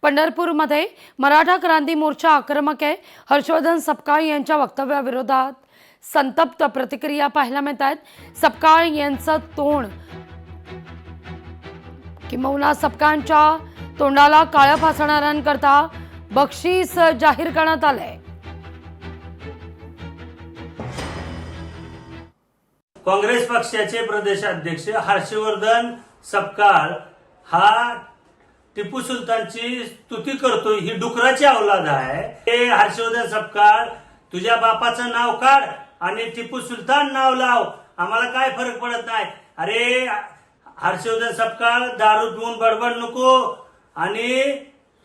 पंढरपूरमध्ये मराठा क्रांती मोर्चा आक्रमक आहे। हर्षवर्धन सपकाळ यांच्या वक्तव्याविरोधात संतप्त प्रतिक्रिया पाहायला मिळतात। सपकाळ यांचं तोंड किंवा सपकाळांच्या तोंडाला काळं फासणाऱ्यांकरता बक्षीस जाहीर करण्यात आलंय। काँग्रेस पक्षाचे प्रदेशाध्यक्ष हर्षवर्धन सपकाळ हा टिपू सुलतानची स्तुती करतो, ही डुकराची अवलाद आहे। हे हर्षवर्धन सपकाळ, तुझ्या बापाचं नाव काढ आणि टिपू सुलतान नाव लाव, आम्हाला काय फरक पडत नाही। अरे हर्षवर्धन सपकाळ, दारू पिऊन बडबड नको। आणि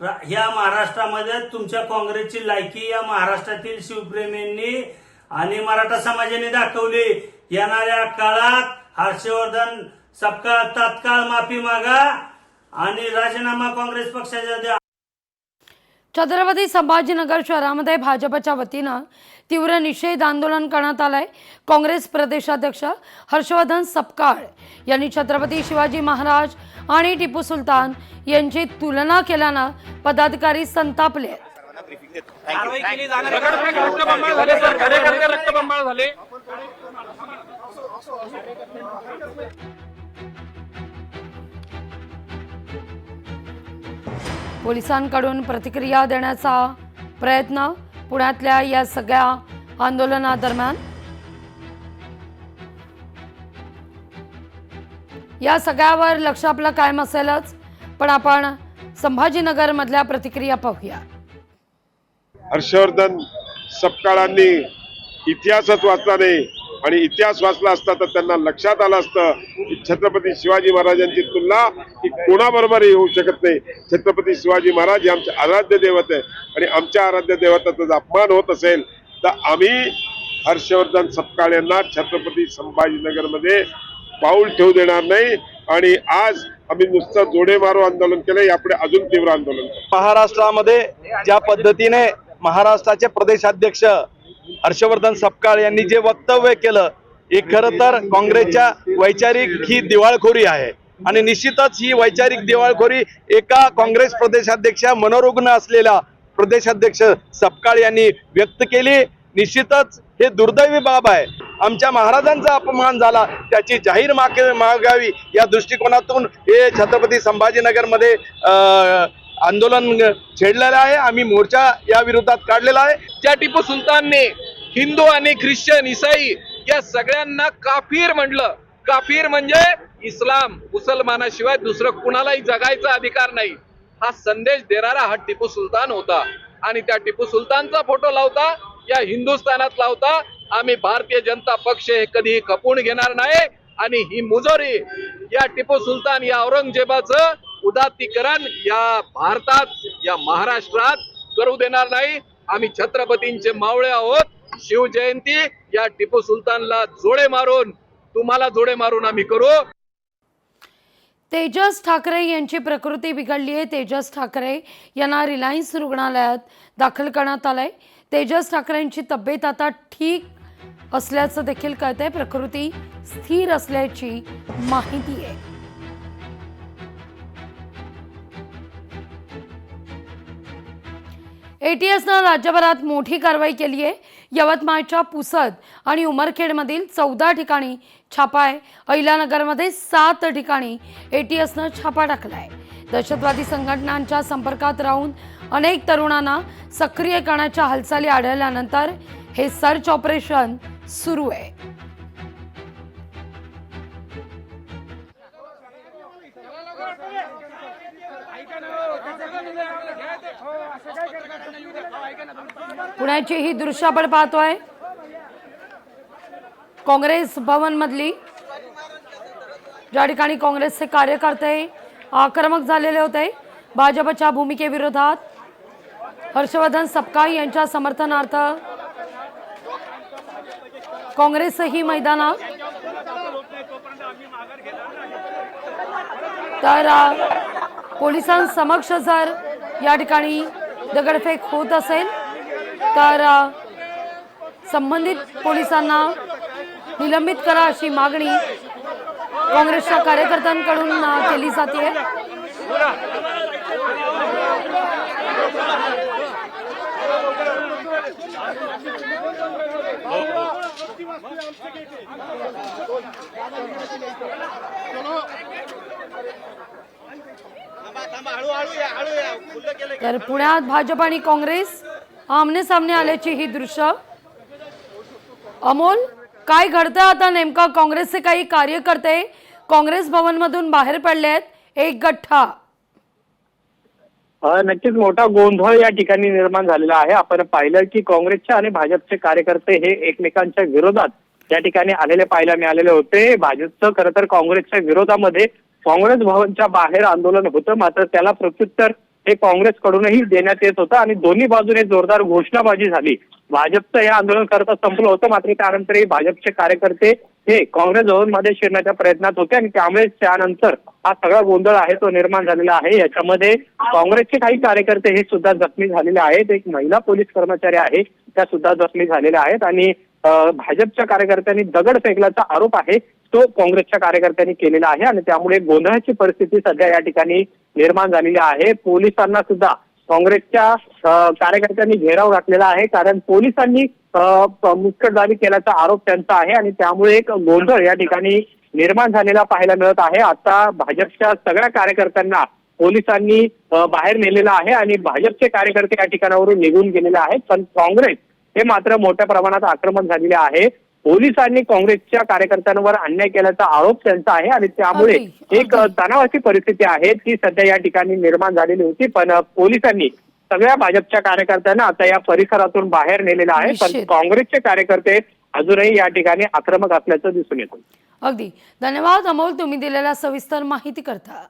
ह्या महाराष्ट्रामध्ये तुमच्या काँग्रेसची लायकी या महाराष्ट्रातील शिवप्रेमींनी आणि मराठा समाजाने दाखवली। येणाऱ्या काळात हर्षवर्धन सपकाळ तात्काळ माफी मागा आणि राजीनामा काँग्रेस पक्षाचा द्या। छत्रपती संभाजीनगर शहरामध्ये भाजपच्या वतीनं तीव्र निषेध आंदोलन करण्यात आलंय। काँग्रेस प्रदेशाध्यक्ष हर्षवर्धन सपकाळ यांनी छत्रपती शिवाजी महाराज आणि टिपू सुलतान यांची तुलना केल्यानं पदाधिकारी संतापले। पोलिसांकडून प्रतिक्रिया देण्याचा प्रयत्न पुण्यातल्या या सगळ्या आंदोलनादरम्यान। या सगळ्यावर लक्ष आपलं कायम असेलच, पण आपण संभाजीनगर मधल्या प्रतिक्रिया पाहूया। हर्षवर्धन सपकाळांनी इतिहासच वाचला नाही आणि इतिहास वाचला असता तर त्यांना लक्षात आलं असतं की छत्रपती शिवाजी महाराजांची तुलना ही कोणाबरोबरही होऊ शकत नाही। छत्रपती शिवाजी महाराज हे आमचे आराध्य दैवत आहे आणि आमच्या आराध्य दैवताचा जर अपमान होत असेल तर आम्ही हर्षवर्धन सपकाळ यांना छत्रपती संभाजीनगरमध्ये पाऊल ठेवू देणार नाही। आणि आज आम्ही नुसतं जोडे मारो आंदोलन केलं, यापुढे अजून तीव्र आंदोलन। महाराष्ट्रामध्ये ज्या पद्धतीने महाराष्ट्राचे प्रदेशाध्यक्ष हर्षवर्धन सपकाळ यांनी जे वक्तव्य केलं, हे खरं तर काँग्रेसच्या वैचारिक ही दिवाळखोरी आहे आणि निश्चितच ही वैचारिक दिवाळखोरी एका काँग्रेस प्रदेशाध्यक्ष मनोरुग्ण असलेल्या प्रदेशाध्यक्ष सपकाळ यांनी व्यक्त केली। निश्चितच हे दुर्दैवी बाब आहे। आमच्या महाराजांचा अपमान झाला, त्याची जाहीर मागावी या दृष्टिकोनातून हे छत्रपती संभाजीनगरमध्ये आंदोलन छेडलेलं आहे। आम्ही मोर्चा या विरोधात काढलेला आहे। ज्या टिपू सुलतानने हिंदू आणि ख्रिश्चन ईसाई या सगळ्यांना काफिर म्हणलं, काफिर म्हणजे इस्लाम मुसलमानाशिवाय दुसरं कुणालाही जगायचा अधिकार नाही, हा संदेश देणारा हा टिपू सुलतान होता। आणि त्या टिपू सुलतानचा फोटो लावता या हिंदुस्थानात लावता आम्ही भारतीय जनता पक्ष हे कधीही खपून घेणार नाही। आणि ही मुजोरी या टिपू सुलतान या औरंगजेबाचं उदात्तीकरण या भारतात या महाराष्ट्रात करू देणार नाही। आम्ही छत्रपतींचे मावळे आहोत। शिवजयंती या टिपू सुलतानला जोडे मारून, तुम्हाला जोडे मारून आम्ही करू। तेजस ठाकरे यांची प्रकृती बिघडली आहे। तेजस ठाकरे यांना रिलायन्स रुग्णालयात दाखल करण्यात आलंय। तेजस ठाकरेंची तब्येत आता ठीक असल्याचं देखील कळतंय। प्रकृती स्थिर असल्याची माहिती आहे। एटीएसनं राज्यभरात मोठी कारवाई केली आहे। यवतमाळच्या पुसद आणि उमरखेडमधील 14 ठिकाणी छापा आहे। अहिल्यानगरमध्ये 7 ठिकाणी एटीएसनं छापा टाकलाय। दहशतवादी संघटनांच्या संपर्कात राहून अनेक तरुणांना सक्रिय करण्याच्या हालचाली आढळल्यानंतर हे सर्च ऑपरेशन सुरू आहे। पुण्याची ही दृश्य आपण पाहतोय, काँग्रेस भवन मधली, ज्या ठिकाणी काँग्रेसचे कार्यकर्ते आक्रमक झालेले होते भाजपच्या भूमिकेविरोधात। हर्षवर्धन सपकाळ यांच्या समर्थनार्थ काँग्रेसही मैदानात, तर पोलिसांसमक्ष जर या ठिकाणी दगडफेक होत असेल तर संबंधित पोलिसांना निलंबित करा अशी मागणी काँग्रेसच्या कार्यकर्त्यांकडून केली जाते। तर पुण्यात भाजप आणि काँग्रेस आमने सामने आल्याची ही दृश्य. अमोल, काय घडतं आता नेमका? काँग्रेसचे काही कार्यकर्ते काँग्रेस भवन मधून बाहेर पडले आहेत, एक गठ्ठा. नक्कीच मोठा गोंधळ या ठिकाणी निर्माण झालेला आहे. आपण पाहिलं की काँग्रेसचे आणि भाजपचे कार्यकर्ते हे एकमेकांच्या विरोधात या ठिकाणी आलेले पाहायला मिळालेले होते. भाजपचं खरं तर काँग्रेसच्या विरोधामध्ये काँग्रेस भवनच्या बाहेर आंदोलन होतं, मात्र त्याला प्रत्युत्तर हे काँग्रेसकडूनही देण्यात येत होतं आणि दोन्ही बाजूने जोरदार घोषणाबाजी झाली. भाजपचं हे आंदोलन करता संपलं होतं, मात्र त्यानंतरही भाजपचे कार्यकर्ते हे काँग्रेस भवनमध्ये शिरण्याच्या प्रयत्नात होते आणि त्यामुळे त्यानंतर हा सगळा गोंधळ आहे तो निर्माण झालेला आहे. याच्यामध्ये काँग्रेसचे काही कार्यकर्ते हे सुद्धा जखमी झालेले आहेत. एक महिला पोलीस कर्मचारी आहे त्या सुद्धा जखमी झालेल्या आहेत आणि भाजपच्या कार्यकर्त्यांनी दगड फेकल्याचा आरोप आहे तो काँग्रेसच्या कार्यकर्त्यांनी केलेला आहे आणि त्यामुळे गोंधळाची परिस्थिती सध्या या ठिकाणी निर्माण झालेली आहे. पोलिसांना सुद्धा काँग्रेसच्या कार्यकर्त्यांनी घेराव घातलेला आहे, कारण पोलिसांनी मुस्कटदाबी केल्याचा आरोप त्यांचा आहे आणि त्यामुळे एक गोंधळ या ठिकाणी निर्माण झालेला पाहायला मिळत आहे. आता भाजपच्या सगळ्या कार्यकर्त्यांना पोलिसांनी बाहेर नेलेलं आहे आणि भाजपचे कार्यकर्ते या ठिकाणावरून निघून गेलेले आहेत, पण काँग्रेस हे मात्र मोठ्या प्रमाणात आक्रमक झालेले आहे. पोलिसांनी काँग्रेसच्या कार्यकर्त्यांवर अन्याय केल्याचा आरोप त्यांचा आहे आणि त्यामुळे एक तणावाची परिस्थिती आहे ती सध्या या ठिकाणी निर्माण झालेली होती. पण पोलिसांनी सगळ्या भाजपच्या कार्यकर्त्यांना आता या परिसरातून बाहेर नेलेलं आहे, पण काँग्रेसचे कार्यकर्ते अजूनही या ठिकाणी आक्रमक असल्याचं दिसून येतं. अगदी धन्यवाद अमोल, तुम्ही दिलेल्या सविस्तर माहिती करता.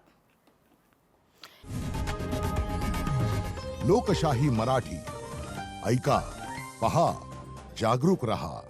लोकशाही मराठी ऐका, पहा, जागरूक रहा.